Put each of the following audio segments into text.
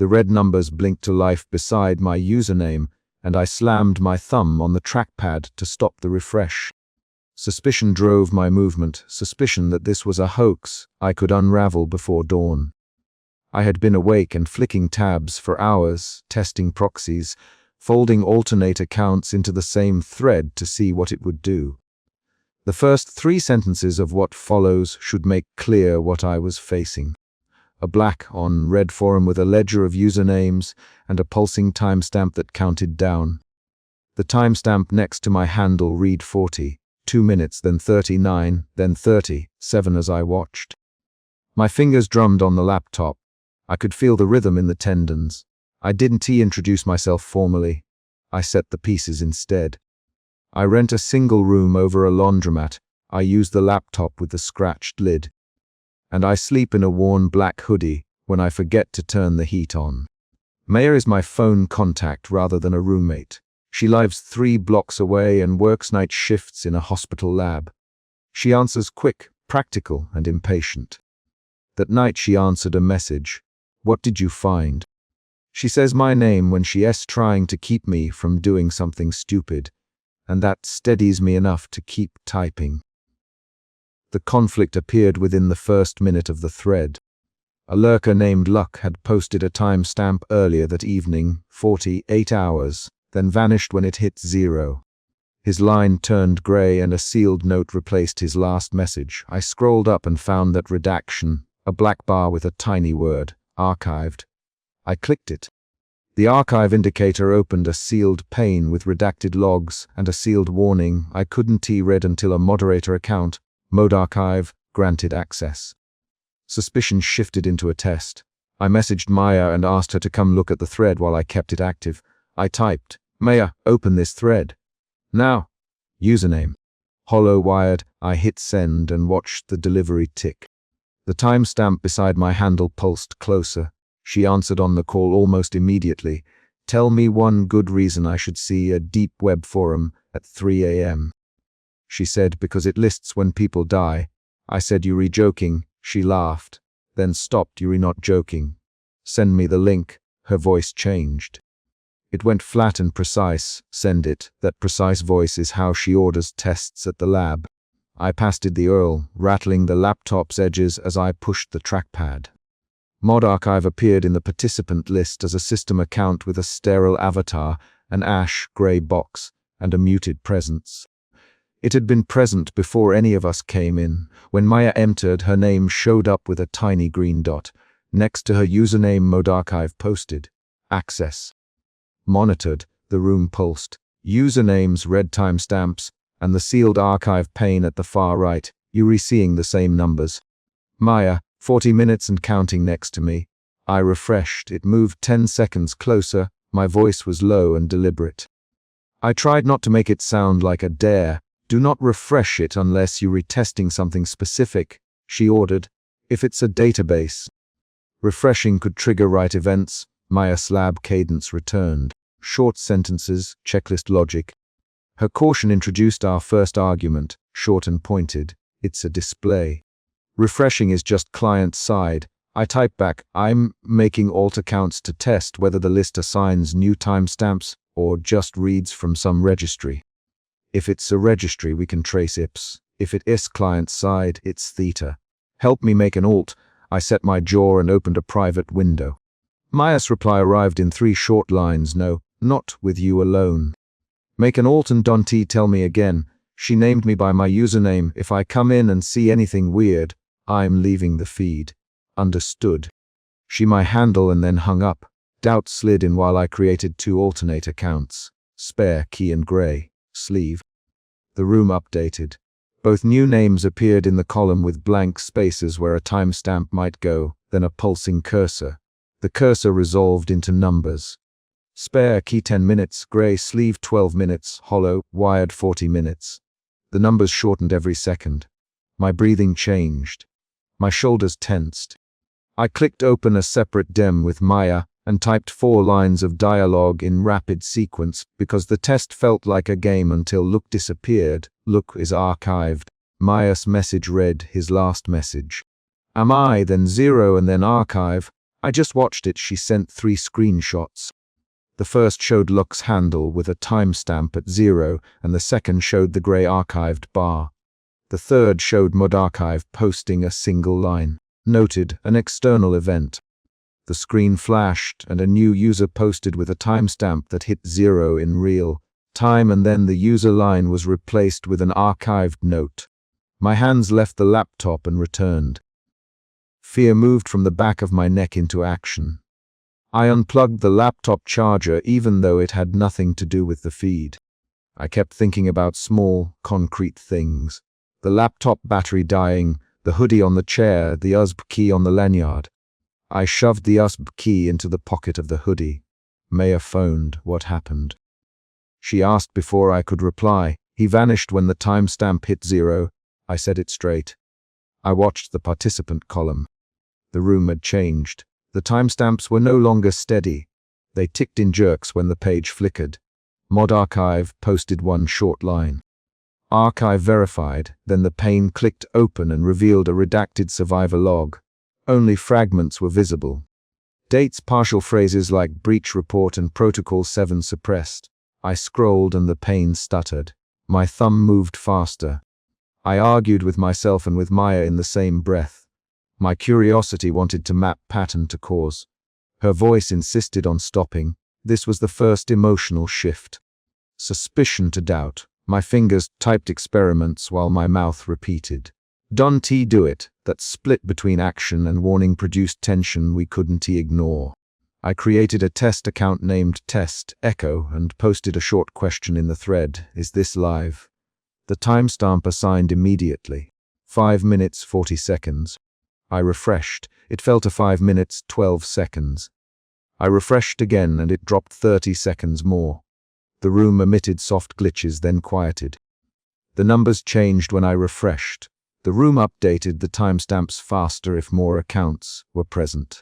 The red numbers blinked to life beside my username, and I slammed my thumb on the trackpad to stop the refresh. Suspicion drove my movement, suspicion that this was a hoax I could unravel before dawn. I had been awake and flicking tabs for hours, testing proxies, folding alternate accounts into the same thread to see what it would do. The first 3 sentences of what follows should make clear what I was facing. A black on red forum with a ledger of usernames and a pulsing timestamp that counted down. The timestamp next to my handle read 40, 2 minutes, then 39, then 30, 7 as I watched. My fingers drummed on the laptop. I could feel the rhythm in the tendons. I didn't introduce myself formally. I set the pieces instead. I rent a single room over a laundromat. I use the laptop with the scratched lid. And I sleep in a worn black hoodie when I forget to turn the heat on. Maya is my phone contact rather than a roommate. She lives 3 blocks away and works night shifts in a hospital lab. She answers quick, practical, and impatient. That night she answered a message. "What did you find?" She says my name when she's trying to keep me from doing something stupid, and that steadies me enough to keep typing. The conflict appeared within the first minute of the thread. A lurker named Luck had posted a timestamp earlier that evening, 48 hours, then vanished when it hit 0. His line turned grey and a sealed note replaced his last message. I scrolled up and found that redaction, a black bar with a tiny word, archived. I clicked it. The archive indicator opened a sealed pane with redacted logs and a sealed warning I couldn't read until a moderator account, Mode Archive, granted access. Suspicion shifted into a test. I messaged Maya and asked her to come look at the thread while I kept it active. I typed, "Maya, open this thread. Now." Username. Hollow wired. I hit send and watched the delivery tick. The timestamp beside my handle pulsed closer. She answered on the call almost immediately. "Tell me one good reason I should see a deep web forum at 3 a.m. She said, "Because it lists when people die." I said, "You joking?" She laughed, then stopped. "You not joking? Send me the link." Her voice changed. It went flat and precise. "Send it." That precise voice is how she orders tests at the lab. I pasted the URL, rattling the laptop's edges as I pushed the trackpad. Mod Archive appeared in the participant list as a system account with a sterile avatar, an ash-gray box, and a muted presence. It had been present before any of us came in. When Maya entered, her name showed up with a tiny green dot. Next to her username, Mode Archive posted. Access. Monitored, the room pulsed. Usernames, red timestamps, and the sealed archive pane at the far right. You seeing the same numbers. Maya, 40 minutes and counting next to me. I refreshed. It moved 10 seconds closer. My voice was low and deliberate. I tried not to make it sound like a dare. "Do not refresh it unless you're retesting something specific," she ordered. "If it's a database." Refreshing could trigger write events. Maya slab cadence returned. Short sentences, checklist logic. Her caution introduced our first argument, short and pointed. It's a display. Refreshing is just client side. I type back, "I'm making alt accounts to test whether the list assigns new timestamps or just reads from some registry. If it's a registry, we can trace IPS. If it is client side, it's theta. Help me make an alt." I set my jaw and opened a private window. Maya's reply arrived in 3 short lines. "No, not with you alone. Make an alt and don't tell me again." She named me by my username. "If I come in and see anything weird, I'm leaving the feed." Understood. She my handle and then hung up. Doubt slid in while I created 2 alternate accounts. Spare key and gray. Sleeve. The room updated. Both new names appeared in the column with blank spaces where a timestamp might go, then a pulsing cursor. The cursor resolved into numbers. Spare key 10 minutes, gray sleeve 12 minutes, hollow, wired 40 minutes. The numbers shortened every second. My breathing changed. My shoulders tensed. I clicked open a separate dem with Maya and typed 4 lines of dialogue in rapid sequence because the test felt like a game until Look disappeared. Look is archived. Maya's message read his last message. Am I, then 0 and then archive. I just watched it. She sent 3 screenshots. The first showed Lux's handle with a timestamp at 0, and the second showed the grey archived bar. The third showed Mod Archive posting a single line. Noted, an external event. The screen flashed, and a new user posted with a timestamp that hit 0 in real time, and then the user line was replaced with an archived note. My hands left the laptop and returned. Fear moved from the back of my neck into action. I unplugged the laptop charger even though it had nothing to do with the feed. I kept thinking about small, concrete things. The laptop battery dying, the hoodie on the chair, the USB key on the lanyard. I shoved the USB key into the pocket of the hoodie. Maya phoned. What happened? She asked before I could reply. He vanished when the timestamp hit 0. I said it straight. I watched the participant column. The room had changed. The timestamps were no longer steady. They ticked in jerks when the page flickered. Mod Archive posted one short line. Archive verified, then the pane clicked open and revealed a redacted survivor log. Only fragments were visible. Dates, partial phrases like breach report and protocol 7 suppressed. I scrolled and the pane stuttered. My thumb moved faster. I argued with myself and with Maya in the same breath. My curiosity wanted to map pattern to cause. Her voice insisted on stopping. This was the first emotional shift. Suspicion to doubt. My fingers typed experiments while my mouth repeated. Don't do it. That split between action and warning produced tension we couldn't ignore. I created a test account named Test Echo and posted a short question in the thread. Is this live? The timestamp assigned immediately. 5 minutes 40 seconds. I refreshed. It fell to 5 minutes 12 seconds. I refreshed again and it dropped 30 seconds more. The room emitted soft glitches, then quieted. The numbers changed when I refreshed. The room updated the timestamps faster if more accounts were present.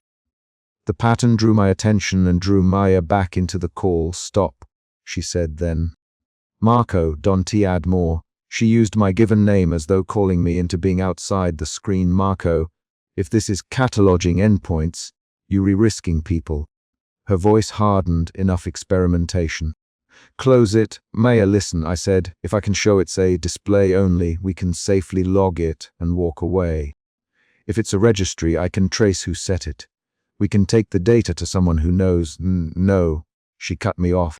The pattern drew my attention and drew Maya back into the call. Stop, she said then. Marco, don't add more. She used my given name as though calling me into being outside the screen. Marco, if this is cataloging endpoints, you risking people. Her voice hardened. Enough experimentation. Close it. Maya, listen, I said. If I can show it's a display only, we can safely log it and walk away. If it's a registry, I can trace who set it. We can take the data to someone who knows. No, she cut me off.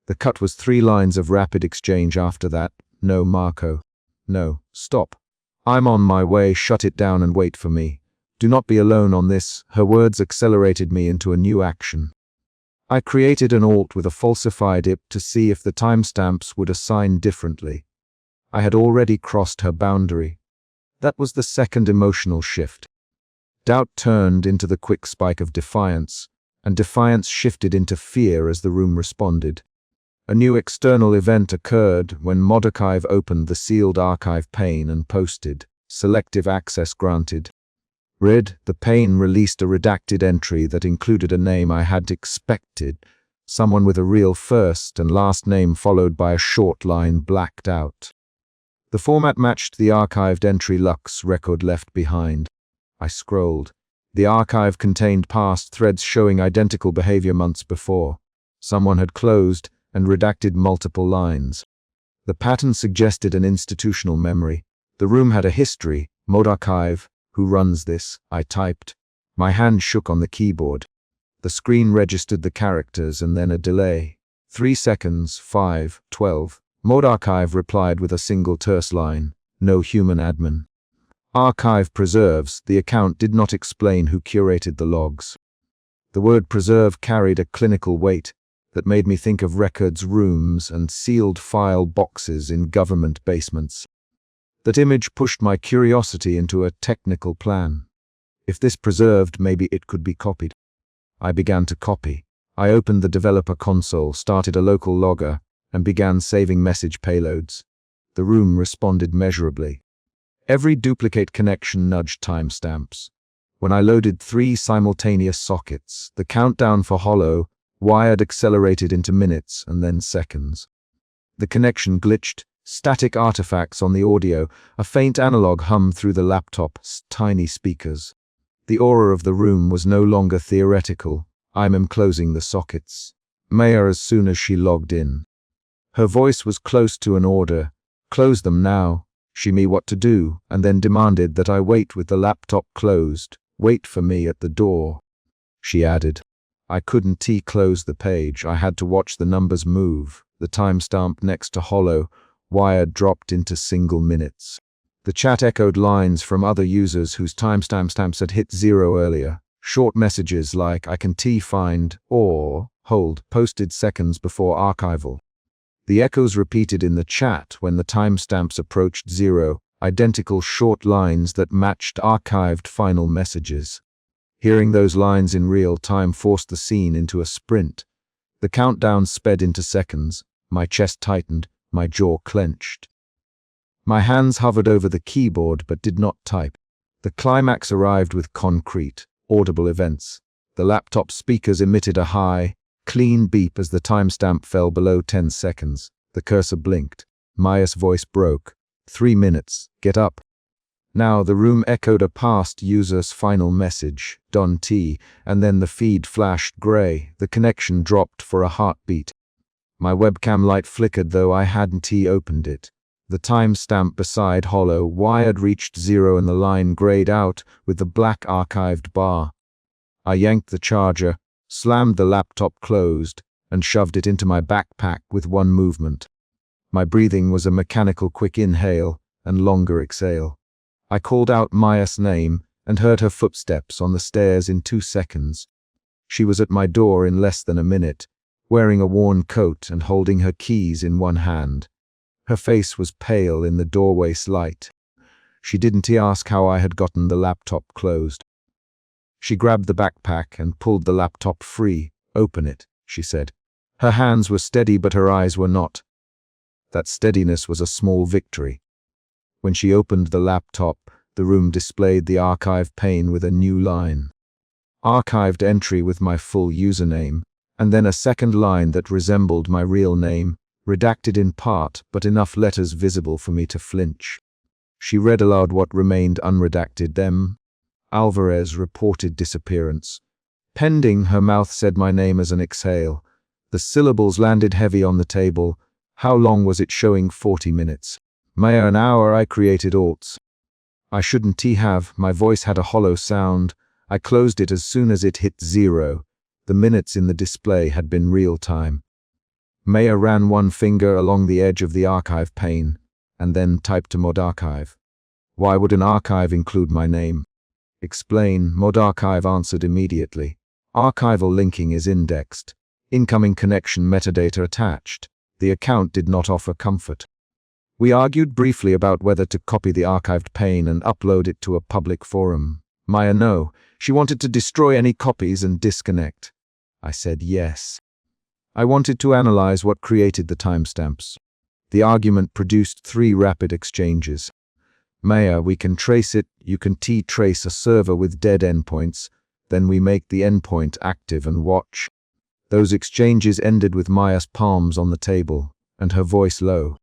The cut was 3 lines of rapid exchange after that. No, Marco. No, stop. I'm on my way. Shut it down and wait for me. Do not be alone on this. Her words accelerated me into a new action. I created an alt with a falsified IP to see if the timestamps would assign differently. I had already crossed her boundary. That was the second emotional shift. Doubt turned into the quick spike of defiance, and defiance shifted into fear as the room responded. A new external event occurred when Mod Archive opened the sealed archive pane and posted, "Selective access granted." Read, the pane released a redacted entry that included a name I had expected, someone with a real first and last name followed by a short line blacked out. The format matched the archived entry Lux record left behind. I scrolled. The archive contained past threads showing identical behavior months before. Someone had closed and redacted multiple lines. The pattern suggested an institutional memory. The room had a history. Mod Archive. Who runs this? I typed. My hand shook on the keyboard. The screen registered the characters and then a delay. 3 seconds, 5, 12. Mod Archive replied with a single terse line. No human admin. Archive preserves. The account did not explain who curated the logs. The word preserve carried a clinical weight that made me think of records rooms and sealed file boxes in government basements. That image pushed my curiosity into a technical plan. If this preserved, maybe it could be copied. I began to copy. I opened the developer console, started a local logger, and began saving message payloads. The room responded measurably. Every duplicate connection nudged timestamps. When I loaded 3 simultaneous sockets, the countdown for hollow wired accelerated into minutes and then seconds. The connection glitched. Static artifacts on the audio, a faint analog hum through the laptop's tiny speakers. The aura of the room was no longer theoretical. I'm closing the sockets. Maya as soon as she logged in. Her voice was close to an order. Close them now. She me what to do, and then demanded that I wait with the laptop closed. Wait for me at the door. She added. I couldn't close the page. I had to watch the numbers move. The timestamp next to hollow, wired dropped into single minutes. The chat echoed lines from other users whose timestamps had hit 0 earlier. Short messages like I can find or hold posted seconds before archival. The echoes repeated in the chat when the timestamps approached 0, identical short lines that matched archived final messages. Hearing those lines in real time forced the scene into a sprint. The countdown sped into seconds. My chest tightened, my jaw clenched. My hands hovered over the keyboard but did not type. The climax arrived with concrete, audible events. The laptop speakers emitted a high, clean beep as the timestamp fell below 10 seconds. The cursor blinked. Maya's voice broke. 3 minutes. Get up. Now the room echoed a past user's final message, Don T, and then the feed flashed gray. The connection dropped for a heartbeat. My webcam light flickered though I hadn't opened it. The timestamp beside hollow wired reached 0 and the line grayed out with the black archived bar. I yanked the charger, slammed the laptop closed, and shoved it into my backpack with one movement. My breathing was a mechanical quick inhale and longer exhale. I called out Maya's name and heard her footsteps on the stairs in 2 seconds. She was at my door in less than a minute, wearing a worn coat and holding her keys in one hand. Her face was pale in the doorway's light. She didn't ask how I had gotten the laptop closed. She grabbed the backpack and pulled the laptop free. Open it, she said. Her hands were steady but her eyes were not. That steadiness was a small victory. When she opened the laptop, the room displayed the archive pane with a new line. Archived entry with my full username, and then a second line that resembled my real name, redacted in part but enough letters visible for me to flinch. She read aloud what remained unredacted. Them. Alvarez reported disappearance. Pending, her mouth said my name as an exhale. The syllables landed heavy on the table. How long was it showing? 40 minutes. Maya an hour. I created alts. I shouldn't have. My voice had a hollow sound. I closed it as soon as it hit 0. The minutes in the display had been real time. Maya ran one finger along the edge of the archive pane, and then typed to mod archive. Why would an archive include my name? Explain. Mod archive answered immediately. Archival linking is indexed. Incoming connection metadata attached. The account did not offer comfort. We argued briefly about whether to copy the archived pane and upload it to a public forum. Maya no. She wanted to destroy any copies and disconnect. I said yes. I wanted to analyze what created the timestamps. The argument produced 3 rapid exchanges. Maya, we can trace it. You can trace a server with dead endpoints. Then we make the endpoint active and watch. Those exchanges ended with Maya's palms on the table, and her voice low.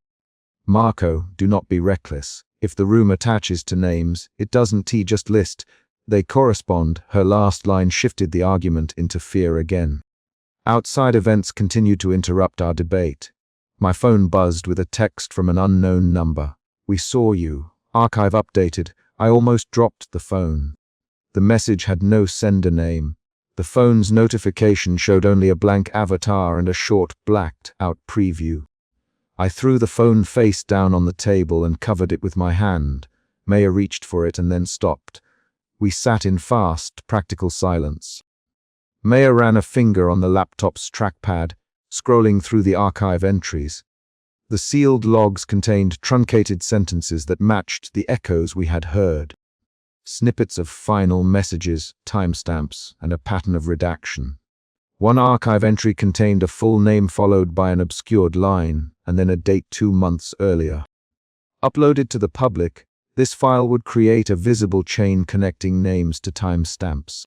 Marco, do not be reckless. If the room attaches to names, it doesn't just list. They correspond. Her last line shifted the argument into fear again. Outside events continued to interrupt our debate. My phone buzzed with a text from an unknown number. We saw you. Archive updated. I almost dropped the phone. The message had no sender name. The phone's notification showed only a blank avatar and a short blacked-out preview. I threw the phone face down on the table and covered it with my hand. Maya reached for it and then stopped. We sat in fast, practical silence. Maya ran a finger on the laptop's trackpad, scrolling through the archive entries. The sealed logs contained truncated sentences that matched the echoes we had heard. Snippets of final messages, timestamps, and a pattern of redaction. One archive entry contained a full name followed by an obscured line, and then a date 2 months earlier. Uploaded to the public, this file would create a visible chain connecting names to timestamps.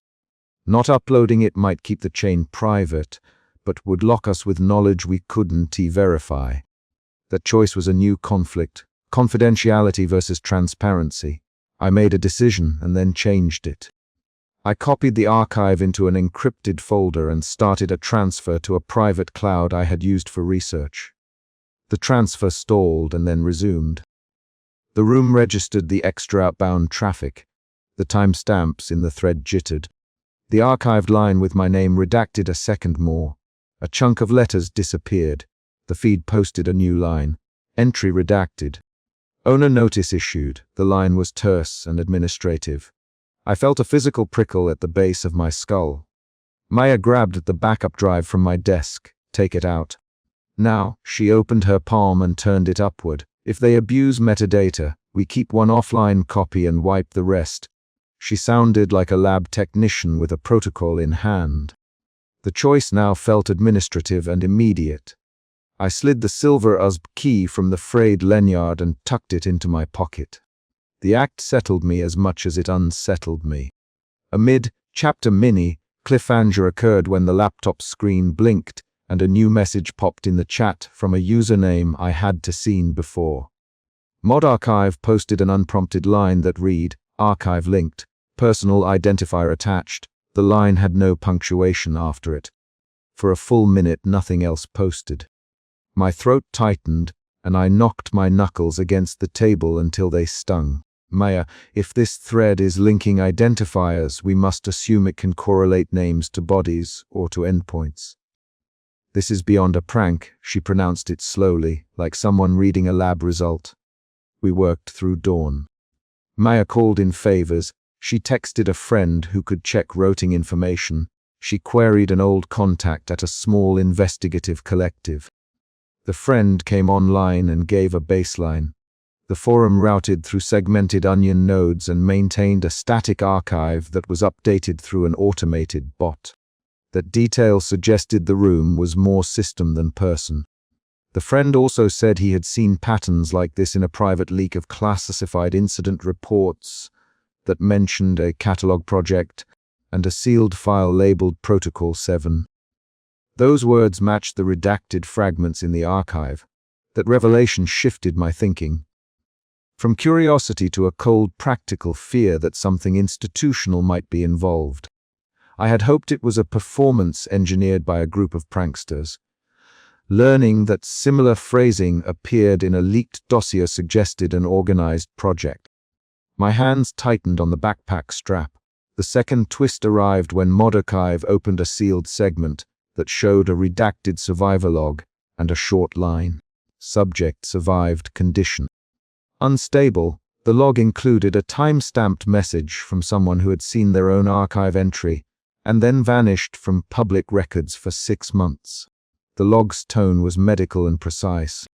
Not uploading it might keep the chain private, but would lock us with knowledge we couldn't verify. That choice was a new conflict, confidentiality versus transparency. I made a decision and then changed it. I copied the archive into an encrypted folder and started a transfer to a private cloud I had used for research. The transfer stalled and then resumed. The room registered the extra outbound traffic. The timestamps in the thread jittered. The archived line with my name redacted a second more. A chunk of letters disappeared. The feed posted a new line. Entry redacted. Owner notice issued. The line was terse and administrative. I felt a physical prickle at the base of my skull. Maya grabbed at the backup drive from my desk. Take it out. Now, she opened her palm and turned it upward. If they abuse metadata, we keep one offline copy and wipe the rest. She sounded like a lab technician with a protocol in hand. The choice now felt administrative and immediate. I slid the silver USB key from the frayed lanyard and tucked it into my pocket. The act settled me as much as it unsettled me. A mid-chapter mini cliffhanger occurred when the laptop screen blinked and a new message popped in the chat from a username I had seen before. Mod Archive posted an unprompted line that read, "Archive linked, personal identifier attached." The line had no punctuation after it. For a full minute, nothing else posted. My throat tightened, and I knocked my knuckles against the table until they stung. Maya, if this thread is linking identifiers, we must assume it can correlate names to bodies or to endpoints. This is beyond a prank, she pronounced it slowly, like someone reading a lab result. We worked through dawn. Maya called in favors. She texted a friend who could check routing information. She queried an old contact at a small investigative collective. The friend came online and gave a baseline. The forum routed through segmented onion nodes and maintained a static archive that was updated through an automated bot. That detail suggested the room was more system than person. The friend also said he had seen patterns like this in a private leak of classified incident reports that mentioned a catalog project and a sealed file labeled Protocol 7. Those words matched the redacted fragments in the archive. That revelation shifted my thinking. From curiosity to a cold practical fear that something institutional might be involved. I had hoped it was a performance engineered by a group of pranksters. Learning that similar phrasing appeared in a leaked dossier suggested an organized project. My hands tightened on the backpack strap. The second twist arrived when Mod Archive opened a sealed segment that showed a redacted survivor log and a short line. Subject survived condition. Unstable, the log included a time-stamped message from someone who had seen their own archive entry and then vanished from public records for 6 months. The log's tone was medical and precise.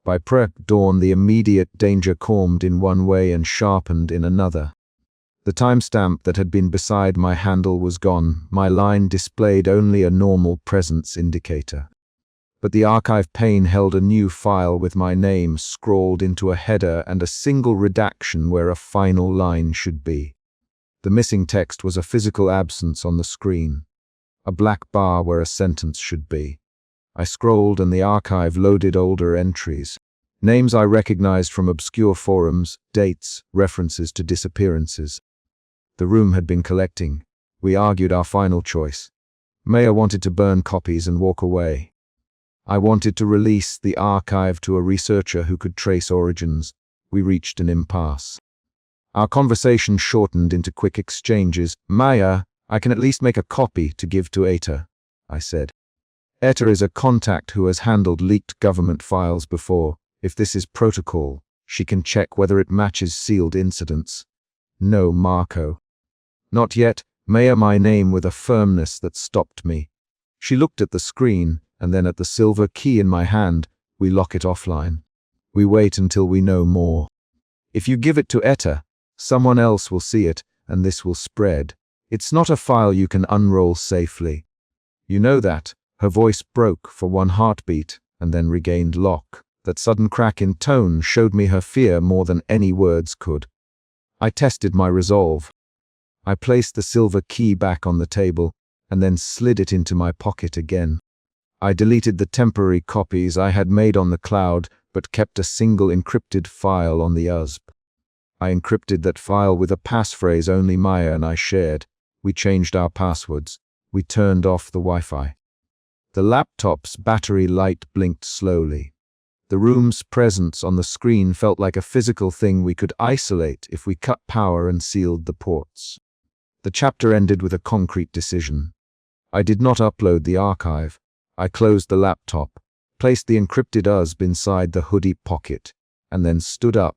By pre-dawn, the immediate danger calmed in one way and sharpened in another. The timestamp that had been beside my handle was gone. My line displayed only a normal presence indicator. But the archive pane held a new file with my name scrawled into a header and a single redaction where a final line should be. The missing text was a physical absence on the screen, a black bar where a sentence should be. I scrolled and the archive loaded older entries. Names I recognized from obscure forums, dates, references to disappearances. The room had been collecting. We argued our final choice. Maya wanted to burn copies and walk away. I wanted to release the archive to a researcher who could trace origins. We reached an impasse. Our conversation shortened into quick exchanges. "Maya, I can at least make a copy to give to Eta," I said. Eta is a contact who has handled leaked government files before. If this is protocol, she can check whether it matches sealed incidents. No, Marco. Not yet, Maya, my name with a firmness that stopped me. She looked at the screen and then at the silver key in my hand. We lock it offline. We wait until we know more. If you give it to Eta, someone else will see it and this will spread. It's not a file you can unroll safely. You know that. Her voice broke for one heartbeat and then regained lock. That sudden crack in tone showed me her fear more than any words could. I tested my resolve. I placed the silver key back on the table and then slid it into my pocket again. I deleted the temporary copies I had made on the cloud but kept a single encrypted file on the USB. I encrypted that file with a passphrase only Maya and I shared. We changed our passwords. We turned off the Wi-Fi. The laptop's battery light blinked slowly. The room's presence on the screen felt like a physical thing we could isolate if we cut power and sealed the ports. The chapter ended with a concrete decision. I did not upload the archive. I closed the laptop, placed the encrypted USB inside the hoodie pocket, and then stood up.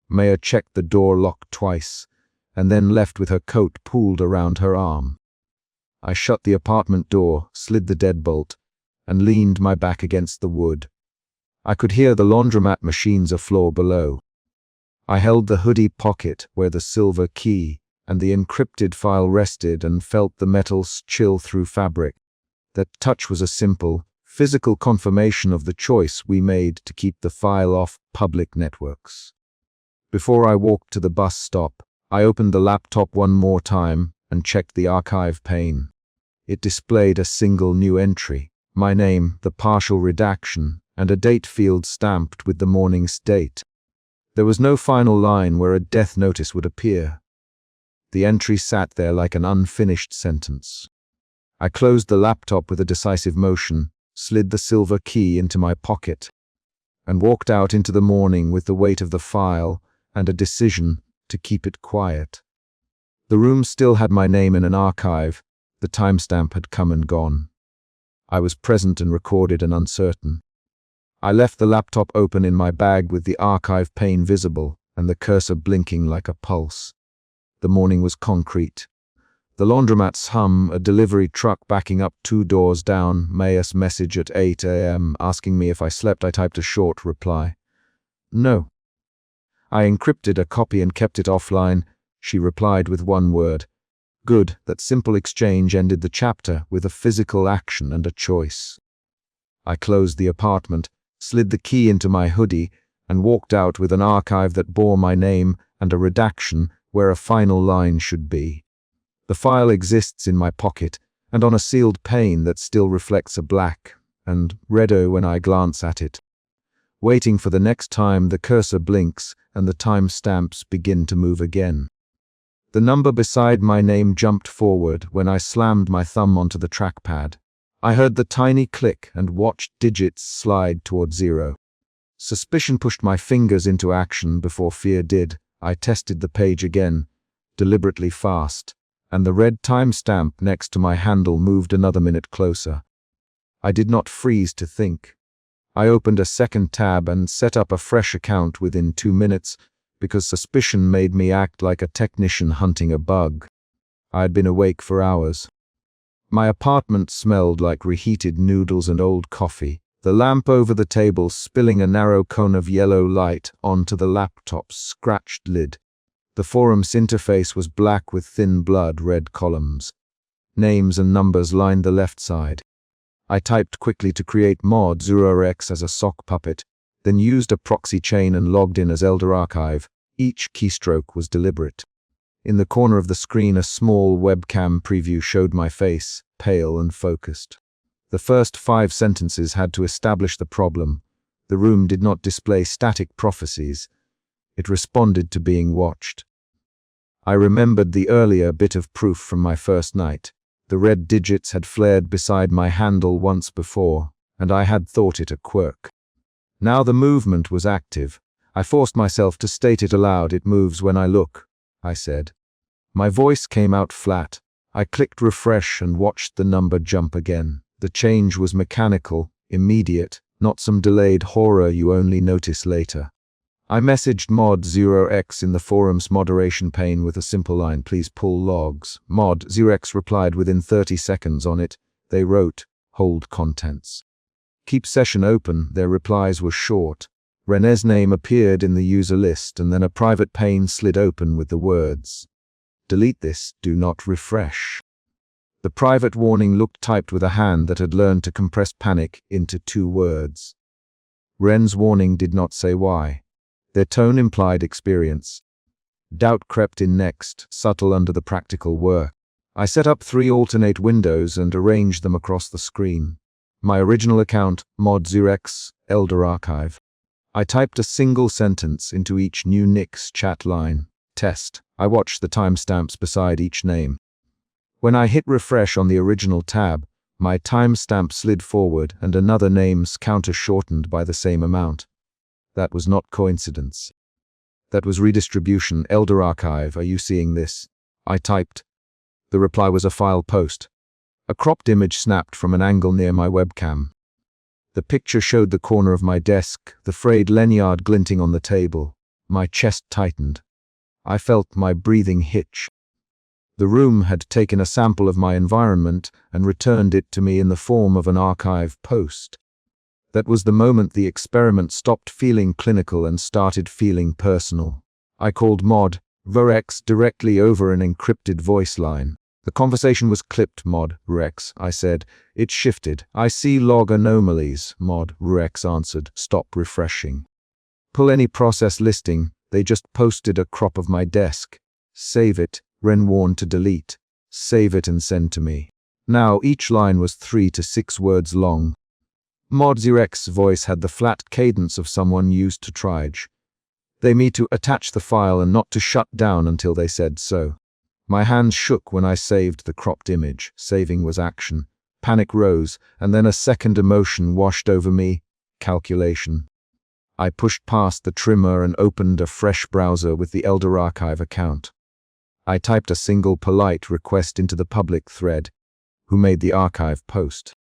Maya checked the door lock twice, and then left with her coat pulled around her arm. I shut the apartment door, slid the deadbolt, and leaned my back against the wood. I could hear the laundromat machines a floor below. I held the hoodie pocket where the silver key and the encrypted file rested and felt the metals chill through fabric. That touch was a simple, physical confirmation of the choice we made to keep the file off public networks. Before I walked to the bus stop, I opened the laptop one more time and checked the archive pane. It displayed a single new entry, my name, the partial redaction, and a date field stamped with the morning's date. There was no final line where a death notice would appear. The entry sat there like an unfinished sentence. I closed the laptop with a decisive motion, slid the silver key into my pocket, and walked out into the morning with the weight of the file and a decision to keep it quiet. The room still had my name in an archive. The timestamp had come and gone. I was present and recorded and uncertain. I left the laptop open in my bag with the archive pane visible and the cursor blinking like a pulse. The morning was concrete. The laundromat's hum, a delivery truck backing up 2 doors down, Maya's message at 8 a.m. asking me if I slept. I typed a short reply. No. I encrypted a copy and kept it offline. She replied with one word. Good. That simple exchange ended the chapter with a physical action and a choice. I closed the apartment, slid the key into my hoodie, and walked out with an archive that bore my name and a redaction where a final line should be. The file exists in my pocket and on a sealed pane that still reflects a black and redder when I glance at it. Waiting for the next time the cursor blinks and the timestamps begin to move again. The number beside my name jumped forward when I slammed my thumb onto the trackpad. I heard the tiny click and watched digits slide toward 0. Suspicion pushed my fingers into action before fear did. I tested the page again, deliberately fast, and the red timestamp next to my handle moved another minute closer. I did not freeze to think. I opened a second tab and set up a fresh account within 2 minutes because suspicion made me act like a technician hunting a bug. I had been awake for hours. My apartment smelled like reheated noodles and old coffee, the lamp over the table spilling a narrow cone of yellow light onto the laptop's scratched lid. The forum's interface was black with thin blood red columns. Names and numbers lined the left side. I typed quickly to create mod 0x as a sock puppet, then used a proxy chain and logged in as Elder Archive. Each keystroke was deliberate. In the corner of the screen, a small webcam preview showed my face, pale and focused. The first 5 sentences had to establish the problem. The room did not display static prophecies. It responded to being watched. I remembered the earlier bit of proof from my first night. The red digits had flared beside my handle once before, and I had thought it a quirk. Now the movement was active. I forced myself to state it aloud. It moves when I look, I said. My voice came out flat. I clicked refresh and watched the number jump again. The change was mechanical, immediate, not some delayed horror you only notice later. I messaged Mod 0x in the forum's moderation pane with a simple line, please pull logs. Mod 0x replied within 30 seconds on it. They wrote, hold contents. Keep session open. Their replies were short. René's name appeared in the user list and then a private pane slid open with the words, delete this, do not refresh. The private warning looked typed with a hand that had learned to compress panic into 2 words. Ren's warning did not say why. Their tone implied experience. Doubt crept in next, subtle under the practical work. I set up 3 alternate windows and arranged them across the screen. My original account, Mod 0x, Elder Archive. I typed a single sentence into each new Nix chat line. Test. I watched the timestamps beside each name. When I hit refresh on the original tab, my timestamp slid forward and another name's counter shortened by the same amount. That was not coincidence. That was redistribution. Elder Archive, are you seeing this? I typed. The reply was a file post. A cropped image snapped from an angle near my webcam. The picture showed the corner of my desk, the frayed lanyard glinting on the table. My chest tightened. I felt my breathing hitch. The room had taken a sample of my environment and returned it to me in the form of an archive post. That was the moment the experiment stopped feeling clinical and started feeling personal. I called Mod Rex directly over an encrypted voice line. The conversation was clipped. Mod Rex, I said. It shifted. I see log anomalies. Mod Rex answered. Stop refreshing. Pull any process listing. They just posted a crop of my desk. Save it. Ren warned to delete. Save it and send to me. Now each line was 3 to 6 words long. Mod Rex's voice had the flat cadence of someone used to triage. They me to attach the file and not to shut down until they said so. My hands shook when I saved the cropped image. Saving was action. Panic rose, and then a second emotion washed over me. Calculation. I pushed past the trimmer and opened a fresh browser with the Elder Archive account. I typed a single polite request into the public thread. Who made the archive post?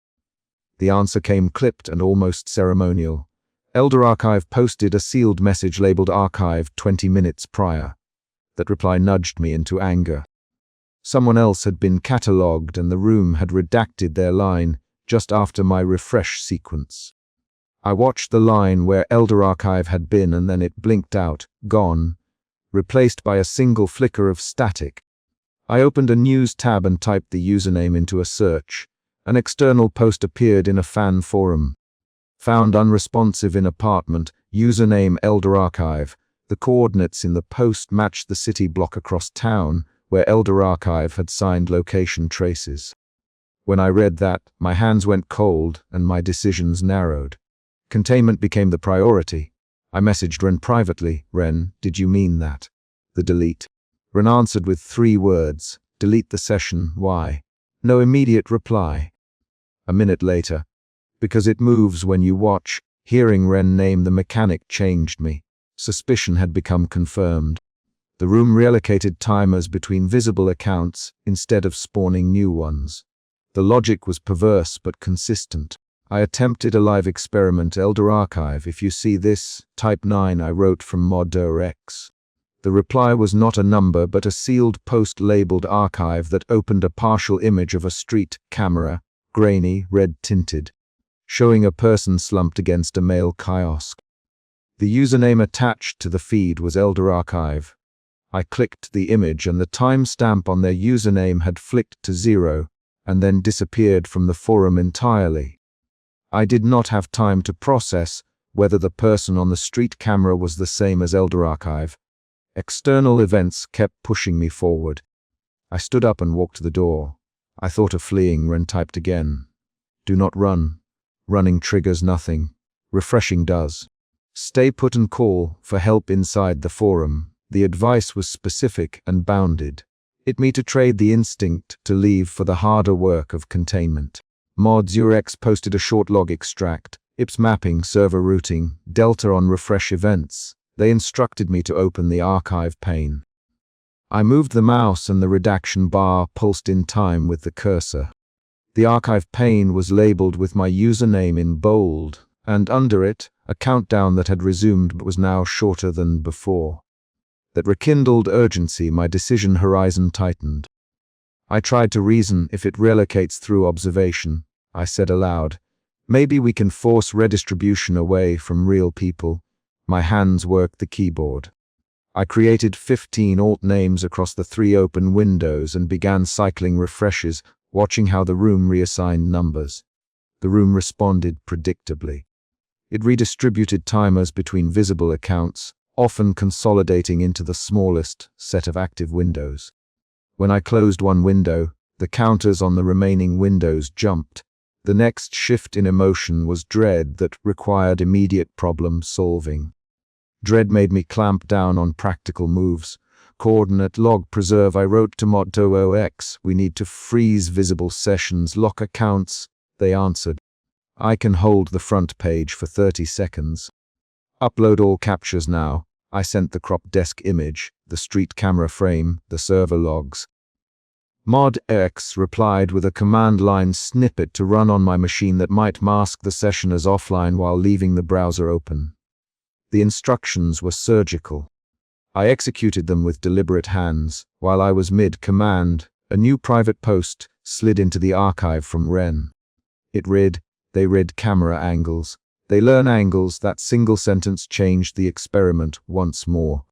The answer came clipped and almost ceremonial. Elder Archive posted a sealed message labeled archived 20 minutes prior. That reply nudged me into anger. Someone else had been catalogued and the room had redacted their line just after my refresh sequence. I watched the line where Elder Archive had been and then it blinked out, gone, replaced by a single flicker of static. I opened a news tab and typed the username into a search. An external post appeared in a fan forum. Found unresponsive in apartment, username Elder Archive. The coordinates in the post matched the city block across town where Elder Archive had signed location traces. When I read that, my hands went cold and my decisions narrowed. Containment became the priority. I messaged Ren privately. Ren, did you mean that? The delete. Ren answered with 3 words. Delete the session. Why? No immediate reply. A minute later. Because it moves when you watch. Hearing Ren name the mechanic changed me. Suspicion had become confirmed. The room reallocated timers between visible accounts instead of spawning new ones. The logic was perverse but consistent. I attempted a live experiment. Elder Archive, if you see this, type 9. I wrote from Mod Rex. The reply was not a number but a sealed post labeled archive that opened a partial image of a street camera, grainy, red-tinted, showing a person slumped against a male kiosk. The username attached to the feed was Elder Archive. I clicked the image and the timestamp on their username had flicked to 0 and then disappeared from the forum entirely. I did not have time to process whether the person on the street camera was the same as Elder Archive. External events kept pushing me forward. I stood up and walked to the door. I thought of fleeing. Ren typed again. Do not run. Running triggers nothing. Refreshing does. Stay put and call for help inside the forum. The advice was specific and bounded. It me to trade the instinct to leave for the harder work of containment. Mod Rex posted a short log extract. IPS mapping, server routing, delta on refresh events. They instructed me to open the archive pane. I moved the mouse and the redaction bar pulsed in time with the cursor. The archive pane was labeled with my username in bold, and under it, a countdown that had resumed but was now shorter than before. That rekindled urgency. My decision horizon tightened. I tried to reason. If it relocates through observation, I said aloud, maybe we can force redistribution away from real people. My hands worked the keyboard. I created 15 alt names across the 3 open windows and began cycling refreshes, watching how the room reassigned numbers. The room responded predictably. It redistributed timers between visible accounts, often consolidating into the smallest set of active windows. When I closed one window, the counters on the remaining windows jumped. The next shift in emotion was dread that required immediate problem solving. Dread made me clamp down on practical moves. coordinate log preserve. I wrote to mod.ox, we need to freeze visible sessions, lock accounts. They answered, I can hold the front page for 30 seconds. Upload all captures now. I sent the crop desk image, the street camera frame, the server logs. Mod.ox replied with a command line snippet to run on my machine that might mask the session as offline while leaving the browser open. The instructions were surgical. I executed them with deliberate hands. While I was mid-command, a new private post slid into the archive from Ren. It read, they read camera angles. They learn angles. That single sentence changed the experiment once more.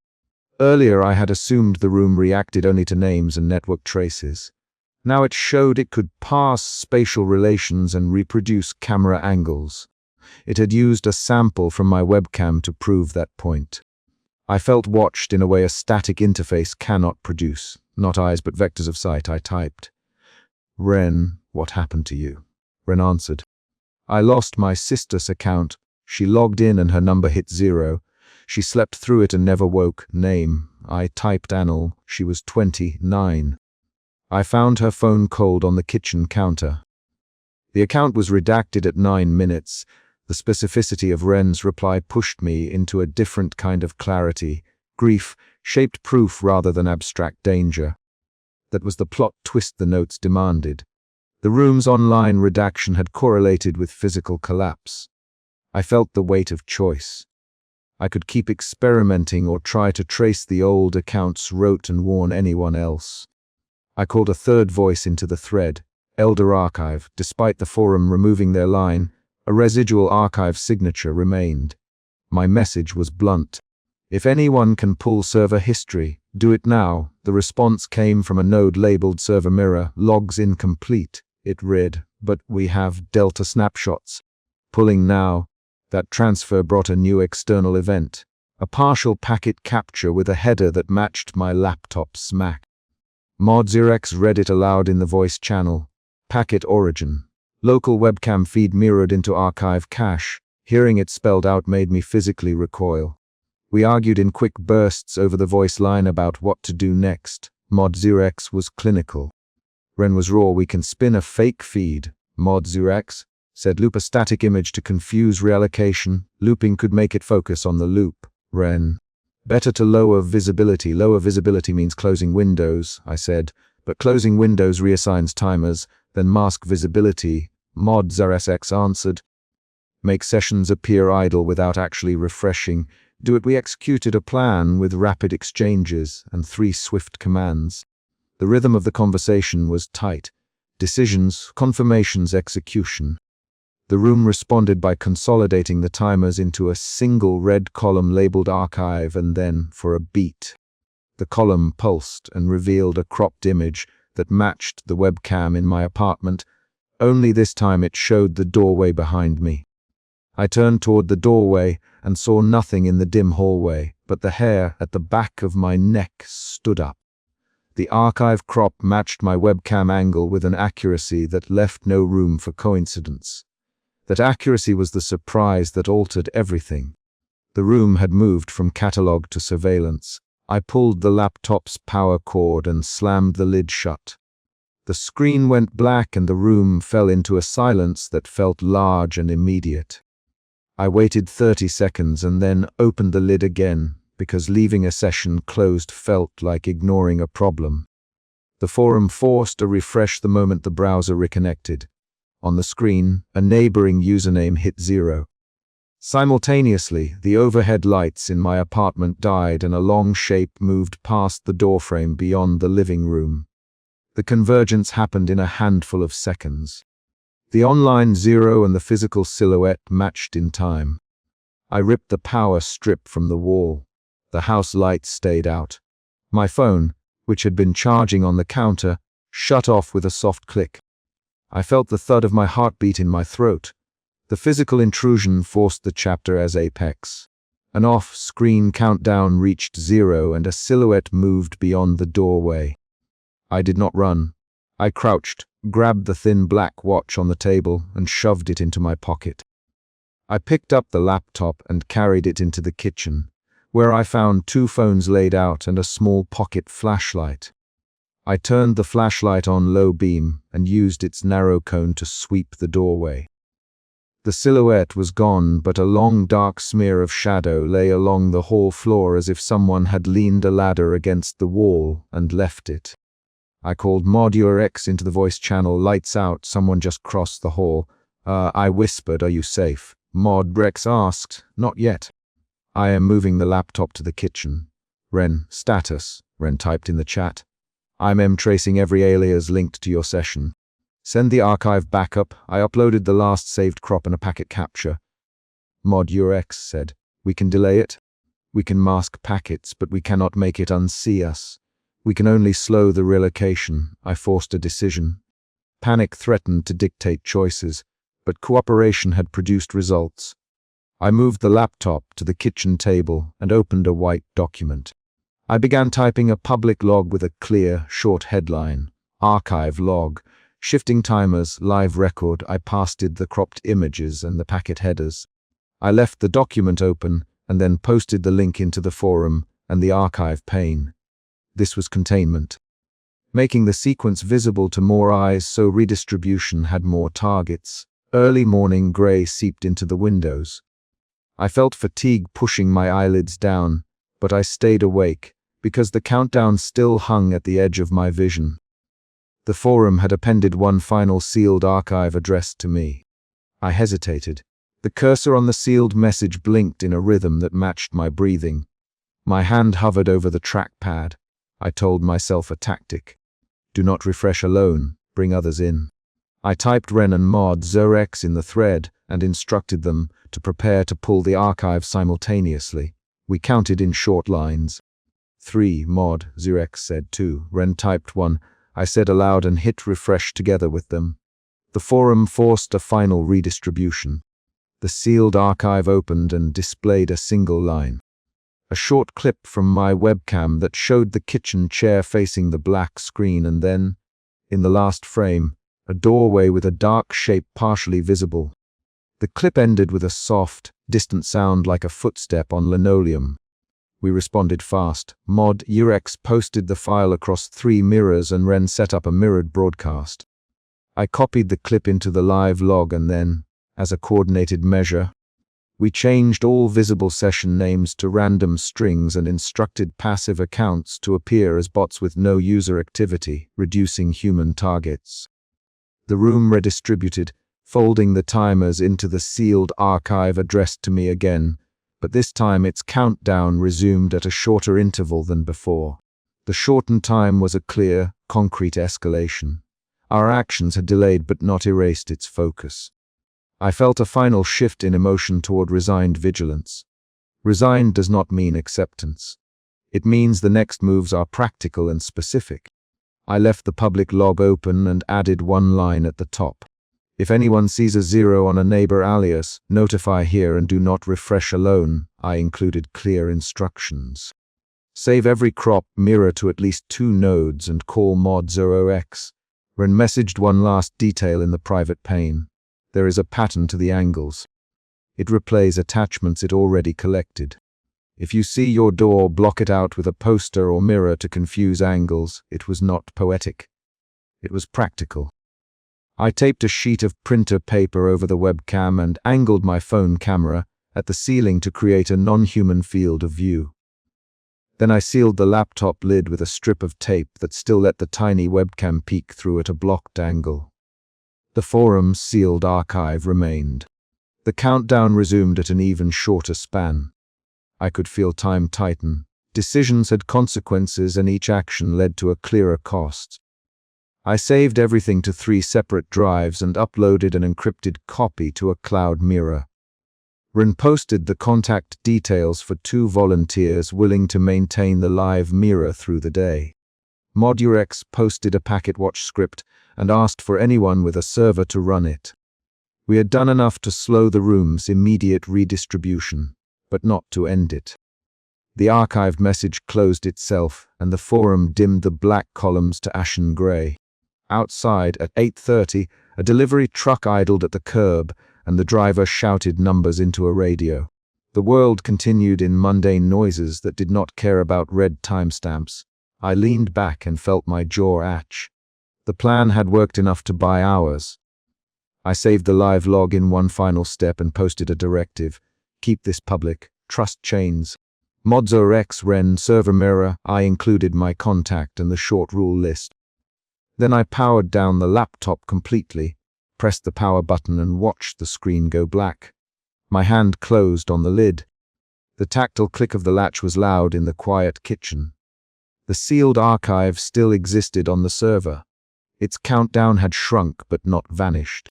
Earlier I had assumed the room reacted only to names and network traces. Now it showed it could parse spatial relations and reproduce camera angles. It had used a sample from my webcam to prove that point. I felt watched in a way a static interface cannot produce. Not eyes but vectors of sight. I typed, Ren, what happened to you? Ren answered, I lost my sister's account. She logged in and her number hit 0. She slept through it and never woke. Name. I typed Anil. She was 29. I found her phone cold on the kitchen counter. The account was redacted at 9 minutes. The specificity of Ren's reply pushed me into a different kind of clarity. Grief, shaped proof rather than abstract danger. That was the plot twist the notes demanded. The room's online redaction had correlated with physical collapse. I felt the weight of choice. I could keep experimenting or try to trace the old accounts wrote and warn anyone else. I called a third voice into the thread, Elder Archive. Despite the forum removing their line, a residual archive signature remained. My message was blunt. If anyone can pull server history, do it now. The response came from a node labeled Server Mirror, logs incomplete. It read, but we have Delta snapshots. Pulling now. That transfer brought a new external event, a partial packet capture with a header that matched my laptop's MAC. Mod.ox read it aloud in the voice channel. Packet origin. Local webcam feed mirrored into archive cache. Hearing it spelled out made me physically recoil. We argued in quick bursts over the voice line about what to do next. Mod.ox was clinical. Ren was raw. We can spin a fake feed. Mod.ox said loop a static image to confuse reallocation. Looping could make it focus on the loop. Ren. Better to lower visibility. Lower visibility means closing windows, I said, but closing windows reassigns timers, then mask visibility. Mod.ox answered. Make sessions appear idle without actually refreshing. Do it. We executed a plan with rapid exchanges and 3 swift commands. The rhythm of the conversation was tight. Decisions, confirmations, execution. The room responded by consolidating the timers into a single red column labeled archive, and then, for a beat, the column pulsed and revealed a cropped image that matched the webcam in my apartment, only this time it showed the doorway behind me. I turned toward the doorway and saw nothing in the dim hallway, but the hair at the back of my neck stood up. The archive crop matched my webcam angle with an accuracy that left no room for coincidence. That accuracy was the surprise that altered everything. The room had moved from catalog to surveillance. I pulled the laptop's power cord and slammed the lid shut. The screen went black and the room fell into a silence that felt large and immediate. I waited 30 seconds and then opened the lid again, because leaving a session closed felt like ignoring a problem. The forum forced a refresh the moment the browser reconnected. On the screen, a neighboring username hit 0. Simultaneously, the overhead lights in my apartment died and a long shape moved past the doorframe beyond the living room. The convergence happened in a handful of seconds. The online 0 and the physical silhouette matched in time. I ripped the power strip from the wall. The house lights stayed out. My phone, which had been charging on the counter, shut off with a soft click. I felt the thud of my heartbeat in my throat. The physical intrusion forced the chapter as apex. An off-screen countdown reached 0 and a silhouette moved beyond the doorway. I did not run. I crouched, grabbed the thin black watch on the table, and shoved it into my pocket. I picked up the laptop and carried it into the kitchen. where I found 2 phones laid out and a small pocket flashlight. I turned the flashlight on low beam and used its narrow cone to sweep the doorway. The silhouette was gone, but a long dark smear of shadow lay along the hall floor as if someone had leaned a ladder against the wall and left it. I called Mod your X into the voice channel. Lights out, someone just crossed the hall. I whispered, "Are you safe?" Mod Rex asked, "Not yet." I am moving the laptop to the kitchen. Ren, status, Ren typed in the chat. I'm tracing every alias linked to your session. Send the archive backup. I uploaded the last saved crop and a packet capture. Mod UX said, "We can delay it. We can mask packets, but we cannot make it unsee us. We can only slow the relocation." I forced a decision. Panic threatened to dictate choices, but cooperation had produced results. I moved the laptop to the kitchen table and opened a white document. I began typing a public log with a clear, short headline. Archive log. Shifting timers, live record. I pasted the cropped images and the packet headers. I left the document open and then posted the link into the forum and the archive pane. This was containment, making the sequence visible to more eyes so redistribution had more targets. Early morning gray seeped into the windows. I felt fatigue pushing my eyelids down, but I stayed awake because the countdown still hung at the edge of my vision. The forum had appended one final sealed archive addressed to me. I hesitated. The cursor on the sealed message blinked in a rhythm that matched my breathing. My hand hovered over the trackpad. I told myself a tactic. Do not refresh alone, bring others in. I typed Ren and Mod Zorex in the thread and instructed them to prepare to pull the archive simultaneously. We counted in short lines. 3, Mod Zorex said 2. Ren typed 1. I said aloud and hit refresh together with them. The forum forced a final redistribution. The sealed archive opened and displayed a single line. A short clip from my webcam that showed the kitchen chair facing the black screen, and then, in the last frame, a doorway with a dark shape partially visible. The clip ended with a soft, distant sound like a footstep on linoleum. We responded fast. Mod UX posted the file across 3 mirrors and Ren set up a mirrored broadcast. I copied the clip into the live log and then, as a coordinated measure, we changed all visible session names to random strings and instructed passive accounts to appear as bots with no user activity, reducing human targets. The room redistributed, folding the timers into the sealed archive addressed to me again, but this time its countdown resumed at a shorter interval than before. The shortened time was a clear, concrete escalation. Our actions had delayed but not erased its focus. I felt a final shift in emotion toward resigned vigilance. Resigned does not mean acceptance. It means the next moves are practical and specific. I left the public log open and added one line at the top. If anyone sees a 0 on a neighbor alias, notify here and do not refresh alone. I included clear instructions. Save every crop mirror to at least 2 nodes and call mod 0x. Ren messaged one last detail in the private pane. There is a pattern to the angles. It replays attachments it already collected. If you see your door, block it out with a poster or mirror to confuse angles. It was not poetic. It was practical. I taped a sheet of printer paper over the webcam and angled my phone camera at the ceiling to create a non-human field of view. Then I sealed the laptop lid with a strip of tape that still let the tiny webcam peek through at a blocked angle. The forum's sealed archive remained. The countdown resumed at an even shorter span. I could feel time tighten. Decisions had consequences and each action led to a clearer cost. I saved everything to 3 separate drives and uploaded an encrypted copy to a cloud mirror. Ren posted the contact details for 2 volunteers willing to maintain the live mirror through the day. ModUX posted a packet watch script and asked for anyone with a server to run it. We had done enough to slow the room's immediate redistribution, but not to end it. The archived message closed itself and the forum dimmed the black columns to ashen gray. Outside, at 8:30, a delivery truck idled at the curb, and the driver shouted numbers into a radio. The world continued in mundane noises that did not care about red timestamps. I leaned back and felt my jaw itch. The plan had worked enough to buy hours. I saved the live log in one final step and posted a directive. Keep this public. Trust chains. Modzo Rex Ren server mirror. I included my contact and the short rule list. Then I powered down the laptop completely, pressed the power button and watched the screen go black. My hand closed on the lid. The tactile click of the latch was loud in the quiet kitchen. The sealed archive still existed on the server. Its countdown had shrunk but not vanished.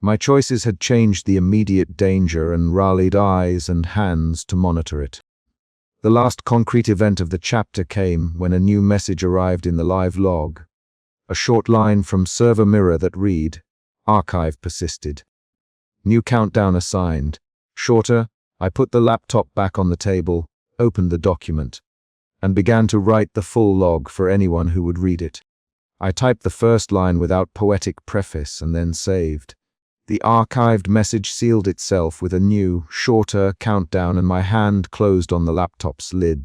My choices had changed the immediate danger and rallied eyes and hands to monitor it. The last concrete event of the chapter came when a new message arrived in the live log. A short line from server mirror that read, "Archive persisted. New countdown assigned." Shorter, I put the laptop back on the table, opened the document, and began to write the full log for anyone who would read it. I typed the first line without poetic preface and then saved. The archived message sealed itself with a new, shorter countdown and my hand closed on the laptop's lid.